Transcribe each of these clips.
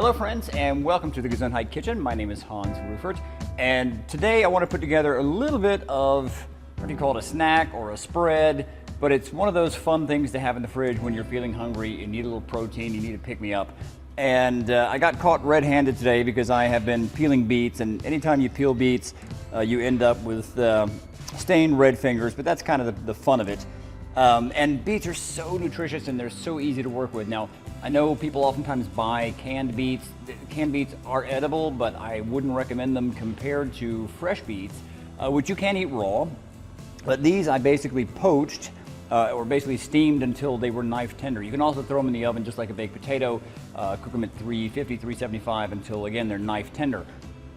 Hello friends, and welcome to the Gesundheit kitchen. My name is Hans Rufert, and today I want to put together a little bit of, what do you call it, a snack or a spread, but it's one of those fun things to have in the fridge when you're feeling hungry, you need a little protein, you need to pick me up. And I got caught red-handed today because I have been peeling beets, and anytime you peel beets, you end up with stained red fingers, but that's kind of the fun of it. And beets are so nutritious and they're so easy to work with. Now, I know people oftentimes buy canned beets. Canned beets are edible, but I wouldn't recommend them compared to fresh beets, which you can eat raw. But these I basically poached, or basically steamed until they were knife tender. You can also throw them in the oven just like a baked potato, cook them at 350, 375 until, again, they're knife tender.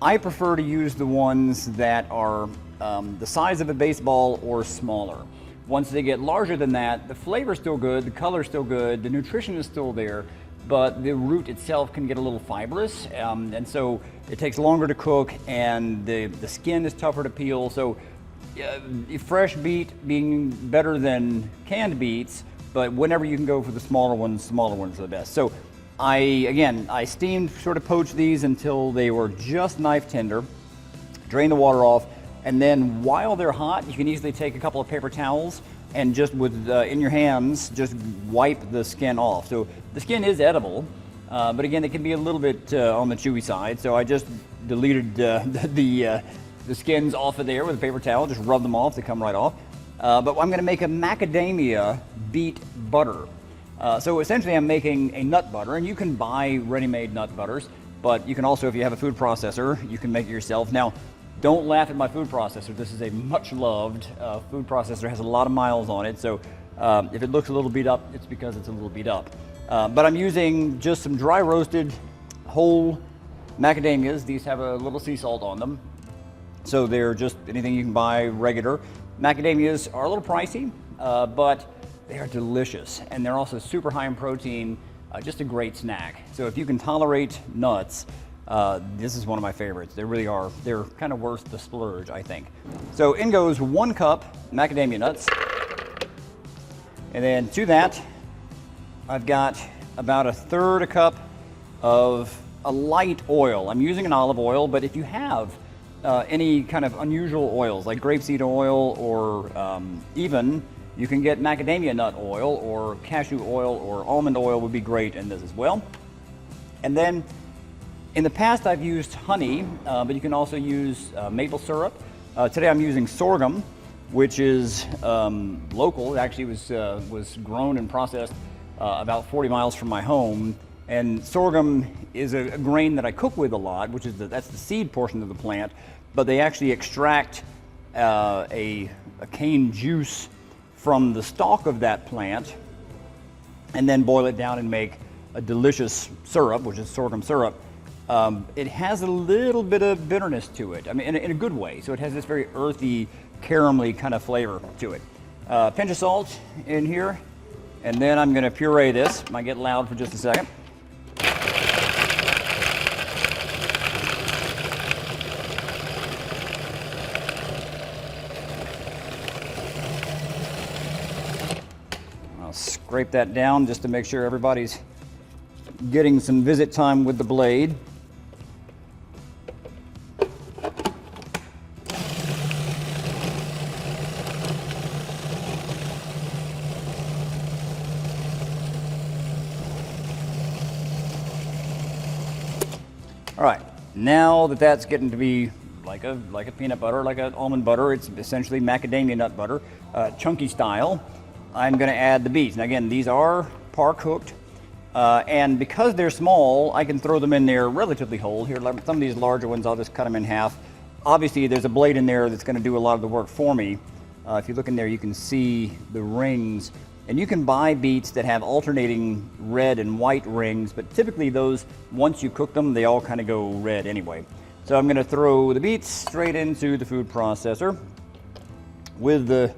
I prefer to use the ones that are the size of a baseball or smaller. Once they get larger than that, the flavor's still good, the color's still good, the nutrition is still there, but the root itself can get a little fibrous, and so it takes longer to cook, and the skin is tougher to peel. So fresh beet being better than canned beets, but whenever you can go for the smaller ones are the best. So I steamed, sort of poached these until they were just knife tender, drain the water off, and then while they're hot, you can easily take a couple of paper towels and just in your hands, just wipe the skin off. So the skin is edible, but again, it can be a little bit on the chewy side. So I just deleted the skins off of there with a paper towel, just rub them off, they come right off. But I'm gonna make a macadamia beet butter. So essentially I'm making a nut butter, and you can buy ready-made nut butters, but you can also, if you have a food processor, you can make it yourself. Now, don't laugh at my food processor. This is a much loved food processor, has a lot of miles on it, so if it looks a little beat up, it's because it's a little beat up. But I'm using just some dry roasted whole macadamias. These have a little sea salt on them, so they're just anything you can buy regular. Macadamias are a little pricey, but they are delicious, and they're also super high in protein, just a great snack. So if you can tolerate nuts, this is one of my favorites. They really are. They're kind of worth the splurge, I think. So in goes 1 cup macadamia nuts. And then to that, I've got about 1/3 cup of a light oil. I'm using an olive oil, but if you have any kind of unusual oils like grapeseed oil, or even you can get macadamia nut oil, or cashew oil, or almond oil would be great in this as well. And then in the past, I've used honey, but you can also use maple syrup. Today I'm using sorghum, which is local. It actually was grown and processed about 40 miles from my home. And sorghum is a grain that I cook with a lot, which is that's the seed portion of the plant. But they actually extract a cane juice from the stalk of that plant, and then boil it down and make a delicious syrup, which is sorghum syrup. It has a little bit of bitterness to it, I mean, in a good way. So it has this very earthy, caramelly kind of flavor to it. Pinch of salt in here, and then I'm going to puree this. Might get loud for just a second. I'll scrape that down just to make sure everybody's getting some visit time with the blade. All right, now that that's getting to be like a peanut butter, like an almond butter, it's essentially macadamia nut butter, chunky style, I'm gonna add the beets. Now again, these are par cooked, and because they're small, I can throw them in there relatively whole. Here, some of these larger ones, I'll just cut them in half. Obviously, there's a blade in there that's gonna do a lot of the work for me. If you look in there, you can see the rings. And you can buy beets that have alternating red and white rings, but typically those, once you cook them, they all kind of go red anyway. So I'm gonna throw the beets straight into the food processor with the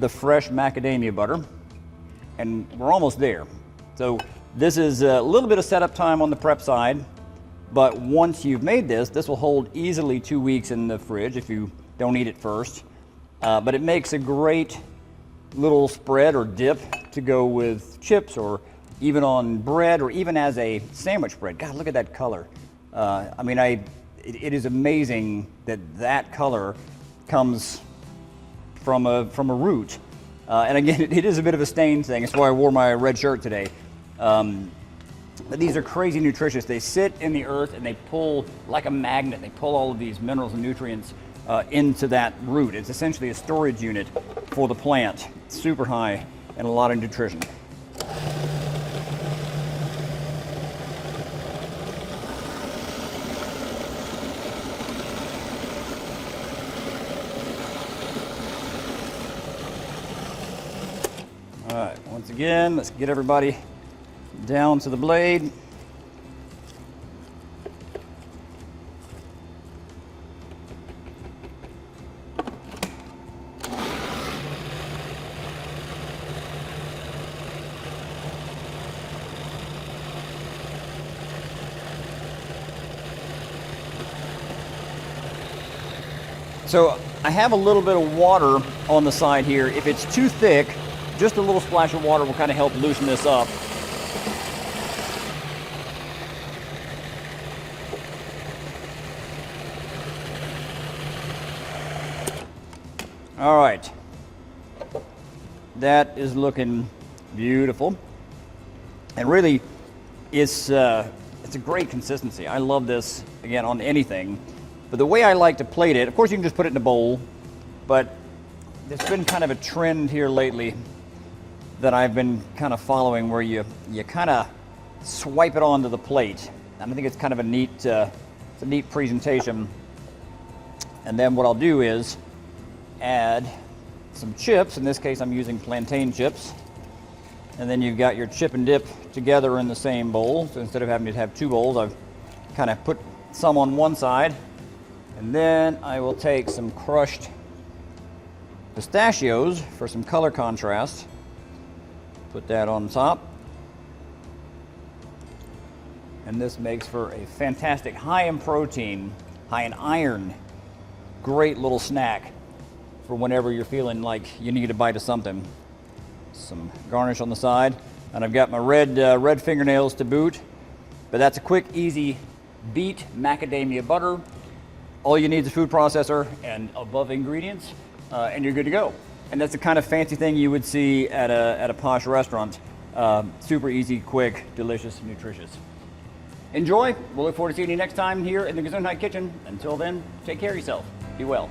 fresh macadamia butter, and we're almost there. So this is a little bit of setup time on the prep side, but once you've made this, this will hold easily 2 weeks in the fridge if you don't eat it first. But it makes a great little spread or dip to go with chips or even on bread or even as a sandwich bread. God, look at that color. I mean, it is amazing that that color comes from a root. And again, it is a bit of a stain thing. That's why I wore my red shirt today. But these are crazy nutritious. They sit in the earth and they pull like a magnet. They pull all of these minerals and nutrients into that root. It's essentially a storage unit for the plant. Super high and a lot of nutrition. All right, once again, let's get everybody down to the blade. So I have a little bit of water on the side here. If it's too thick, just a little splash of water will kind of help loosen this up. All right, that is looking beautiful, and really, it's a great consistency. I love this again on anything, but the way I like to plate it, of course, you can just put it in a bowl, but there's been kind of a trend here lately that I've been kind of following, where you kind of swipe it onto the plate, and I think it's kind of a neat, it's a neat presentation. And then what I'll do is add some chips. In this case, I'm using plantain chips. And then you've got your chip and dip together in the same bowl. So instead of having to have two bowls, I've kind of put some on one side. And then I will take some crushed pistachios for some color contrast. Put that on top. And this makes for a fantastic, high in protein, high in iron, great little snack for whenever you're feeling like you need a bite of something. Some garnish on the side, and I've got my red fingernails to boot. But that's a quick, easy beet macadamia butter. All you need is a food processor and above ingredients, and you're good to go. And that's the kind of fancy thing you would see at a posh restaurant. Super easy, quick, delicious, nutritious. Enjoy. We'll look forward to seeing you next time here in the Gesundheit Kitchen. Until then, take care of yourself. Be well.